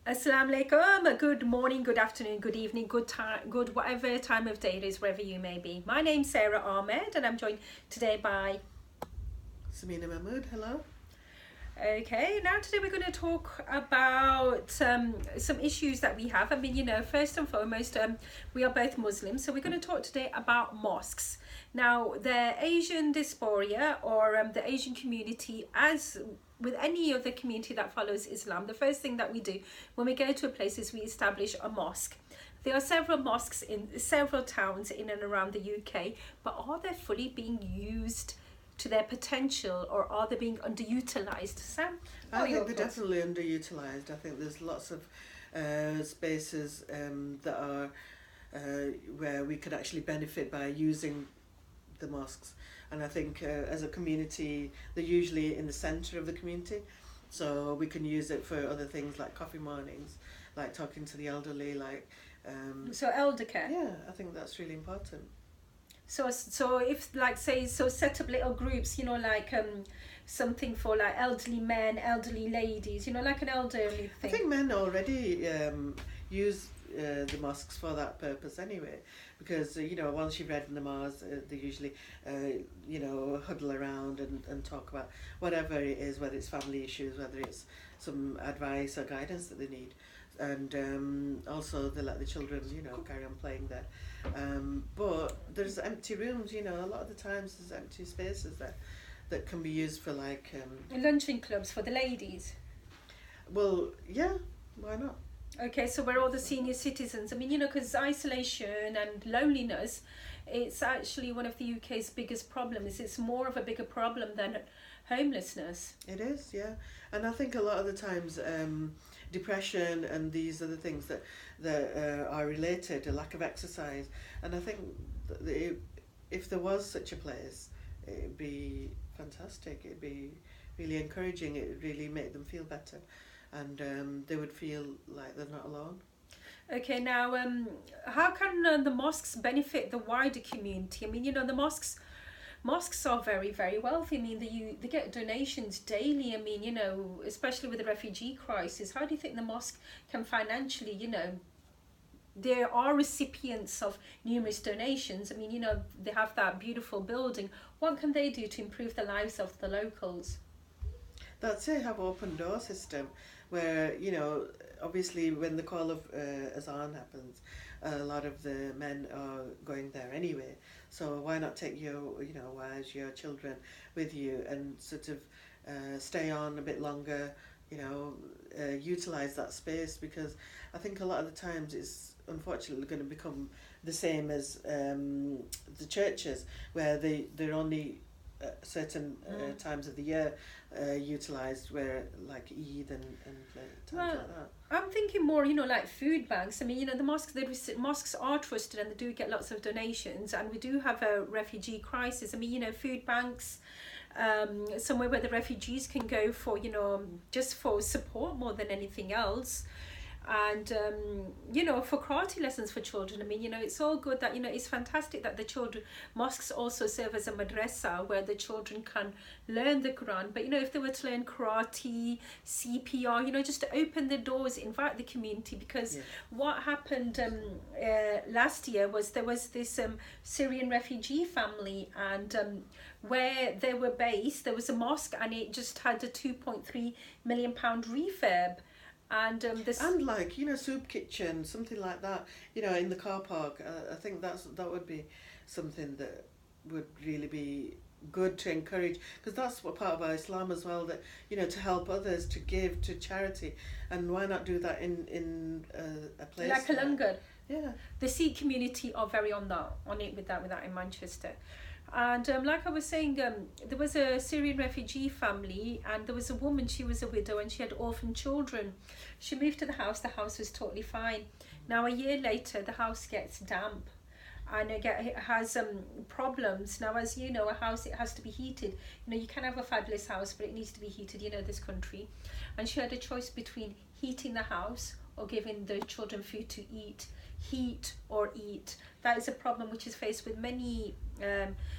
Assalamu alaikum. Good morning, good afternoon, good evening, good time, good whatever time of day it is, wherever you may be. My name's Sarah Ahmed, and I'm joined today by. Samina Mahmood, hello. Okay, now today we're going to talk about some issues that we have. I mean, first and foremost, we are both Muslims, so we're going to talk today about mosques. Now, the Asian diaspora or the Asian community, as with any other community that follows Islam, the first thing that we do when we go to a place is we establish a mosque. There are several mosques in several towns in and around the UK, but are they fully being used to their potential, or are they being underutilized? Sam, I think they're definitely underutilized. I think there's lots of spaces that are where we could actually benefit by using the mosques. And I think as a community, they're usually in the centre of the community, so we can use it for other things like coffee mornings, like talking to the elderly, like so elder care. Yeah, I think that's really important. So if set up little groups, like something for like elderly men, elderly ladies, like an elderly thing. I think men already use the mosques for that purpose anyway, because once you've read namaz, they usually huddle around and talk about whatever it is, whether it's family issues, whether it's some advice or guidance that they need, and also they let the children carry on playing there. But there's empty rooms, a lot of the times there's empty spaces there that can be used for like lunching clubs for the ladies. Well, yeah, why not? Okay, so we're all the senior citizens. I mean, because isolation and loneliness, it's actually one of the UK's biggest problems. It's more of a bigger problem than homelessness. It is, yeah. And I think a lot of the times depression and these are the things that are related to lack of exercise. And I think that if there was such a place, it'd be fantastic. It'd be really encouraging. It'd really make them feel better. And they would feel like they're not alone. Okay, now how can the mosques benefit the wider community? I mean, the mosques are very, very wealthy. I mean, they get donations daily. I mean, especially with the refugee crisis, how do you think the mosque can financially, there are recipients of numerous donations. I mean, they have that beautiful building. What can they do to improve the lives of the locals? That's it, have open door system where, obviously when the call of Azan happens, a lot of the men are going there anyway. So why not take your wives, your children with you and sort of stay on a bit longer, utilise that space, because I think a lot of the times it's unfortunately going to become the same as the churches, where they're only certain times of the year utilised, where like Eid and times like that. I'm thinking more, like food banks. I mean, the mosques are trusted and they do get lots of donations, and we do have a refugee crisis. I mean, food banks, somewhere where the refugees can go for, just for support more than anything else. And for karate lessons for children. I mean, it's all good that it's fantastic that the mosques also serve as a madrasa where the children can learn the Quran. But if they were to learn karate, CPR, just to open the doors, invite the community, because what happened last year was there was this Syrian refugee family, and where they were based, there was a mosque, and it just had a £2.3 million refurb. And like soup kitchen, something like that, in the car park. I think that would be something that would really be good to encourage, because that's what part of our Islam as well, that to help others, to give to charity. And why not do that in a place like a langar? Yeah, the Sikh community are very on it with that in Manchester. And like I was saying, there was a Syrian refugee family, and there was a woman, she was a widow, and she had orphan children. She moved to the house was totally fine. Now a year later, the house gets damp, and it has problems. Now, as you know, a house, it has to be heated. You can have a fabulous house, but it needs to be heated, this country. And she had a choice between heating the house or giving the children food to eat. Heat or eat. That is a problem which is faced with many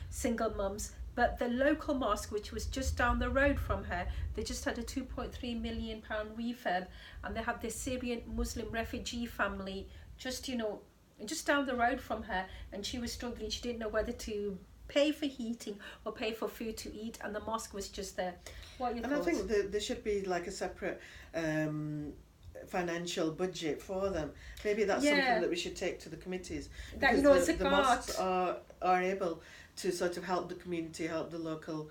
single mums, But the local mosque, which was just down the road from her, they just had a £2.3 million refurb, and they had this Syrian Muslim refugee family just, just down the road from her, and she was struggling. She didn't know whether to pay for heating or pay for food to eat, and the mosque was just there. What are your thoughts? I think there should be like a separate financial budget for them. Maybe that's something that we should take to the committees, because the mosques are able to sort of help the community, help the local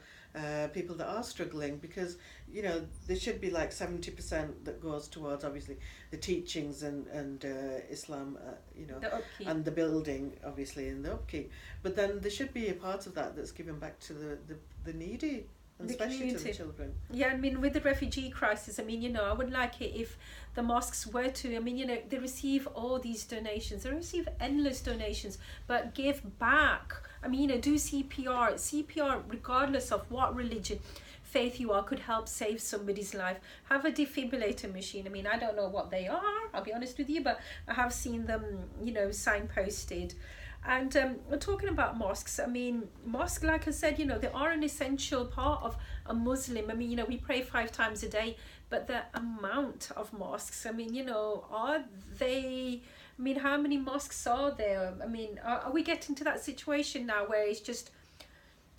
people that are struggling, because there should be like 70% that goes towards obviously the teachings and Islam, the and the building obviously and the upkeep, but then there should be a part of that that's given back to the needy, and especially community, to the children. Yeah, I mean, with the refugee crisis, I mean, I would like it if the mosques were to, I mean, they receive all these donations, they receive endless donations, but give back. I mean, do CPR, regardless of what religion, faith you are, could help save somebody's life. Have a defibrillator machine. I mean, I don't know what they are, I'll be honest with you, but I have seen them, signposted. And we're talking about mosques. I mean, mosques, like I said, they are an essential part of a Muslim. I mean, we pray 5 times a day, but the amount of mosques, I mean, are they... I mean, how many mosques are there? I mean, are we getting to that situation now where it's just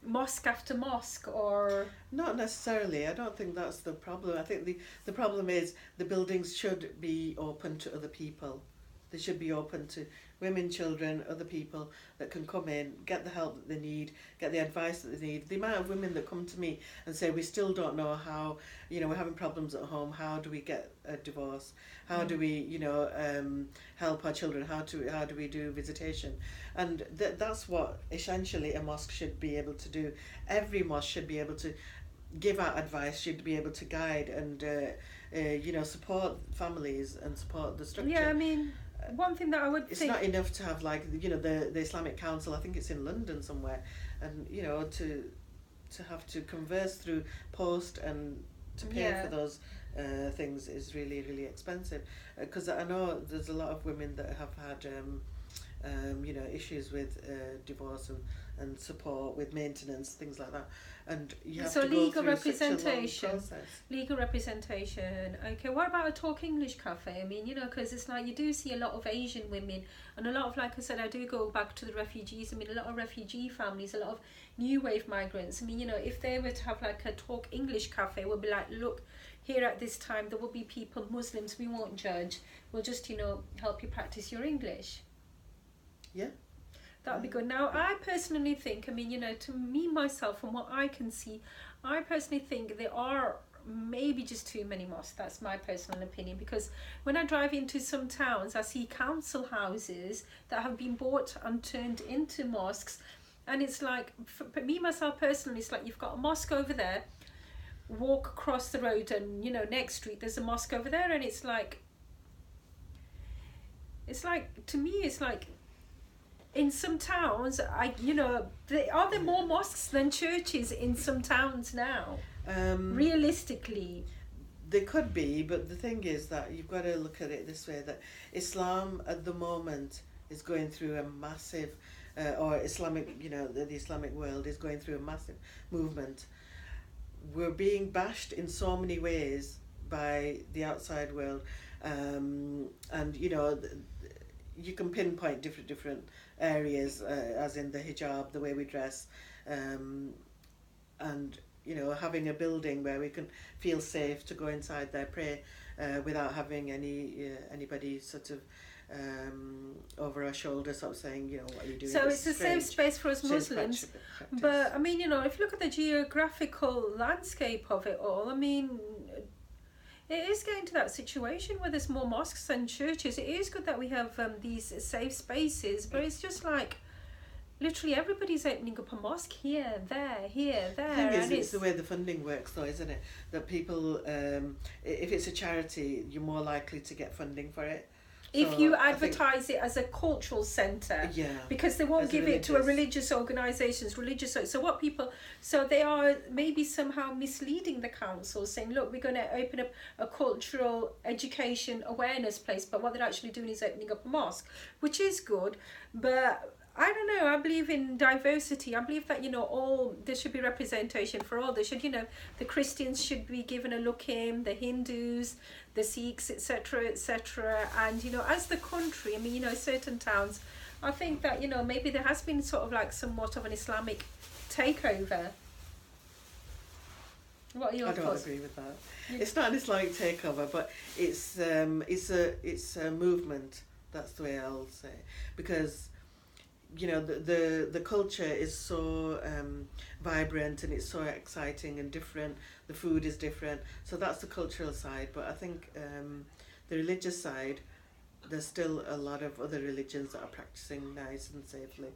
mosque after mosque, or...? Not necessarily. I don't think that's the problem. I think the problem is the buildings should be open to other people. They should be open to women, children, other people that can come in, get the help that they need, get the advice that they need. The amount of women that come to me and say, we still don't know how, we're having problems at home, how do we get a divorce? How do we, help our children? How do we do visitation? And that's what essentially a mosque should be able to do. Every mosque should be able to give out advice, should be able to guide and, support families and support the structure. Yeah, I mean... One thing that I would think... It's not enough to have like, the Islamic Council, I think it's in London somewhere, and, to have to converse through post and to pay for those things is really, really expensive. Because I know there's a lot of women that have had, issues with divorce and support with maintenance, things like that. And you have to go through such a long process. Legal representation. Okay, what about a Talk English cafe? I mean, because it's like you do see a lot of Asian women, and a lot of, like I said, I do go back to the refugees. I mean, a lot of refugee families, a lot of new wave migrants. I mean, if they were to have like a Talk English cafe, we'll be like, look, here at this time there will be people, Muslims, we won't judge. We'll just, help you practice your English. Yeah. That would be good. Now, I personally think, I mean, to me, myself, from what I can see, I personally think there are maybe just too many mosques. That's my personal opinion, because when I drive into some towns, I see council houses that have been bought and turned into mosques, and it's like, for me, myself personally, it's like you've got a mosque over there, walk across the road and, next street, there's a mosque over there, and it's like, to me, it's like, in some towns, are there more mosques than churches in some towns now? Realistically, there could be, but the thing is that you've got to look at it this way: that Islam at the moment is going through a massive, or Islamic, the Islamic world is going through a massive movement. We're being bashed in so many ways by the outside world, and you can pinpoint different areas, as in the hijab, the way we dress, and having a building where we can feel safe to go inside there, pray without having anybody sort of over our shoulder sort of saying, what are you doing? So it's a safe space for us Muslims. But I mean, if you look at the geographical landscape of it all, I mean, it is getting to that situation where there's more mosques than churches. It is good that we have these safe spaces, but it's just like literally everybody's opening up a mosque here, there. The thing is, it's the way the funding works though, isn't it? That people, if it's a charity, you're more likely to get funding for it. If you advertise it as a cultural centre, because they won't give it to a religious organisations, so they are maybe somehow misleading the council, saying, look, we're going to open up a cultural education awareness place, but what they're actually doing is opening up a mosque, which is good, but I don't know. I believe in diversity. I believe that, you know, all there should be representation for all. There should, you know, the Christians should be given a look in, the Hindus, the Sikhs, etc., etc. And, you know, as the country, I mean, you know, certain towns, I think that, you know, maybe there has been sort of like somewhat of an Islamic takeover. What are your thoughts? I don't agree with that. It's not an Islamic takeover, but it's a movement. That's the way I'll say, because you know the culture is so vibrant and it's so exciting and different. The food is different, so that's the cultural side. But I think the religious side, there's still a lot of other religions that are practicing nice and safely.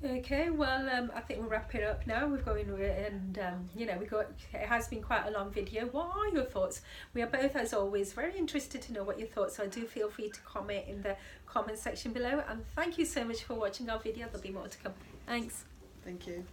Okay, well, I think we'll wrap it up now. We've got and you know, it has been quite a long video. What are your thoughts? We are both, as always, very interested to know what your thoughts are. Do feel free to comment in the comment section below. And thank you so much for watching our video. There'll be more to come. Thanks. Thank you.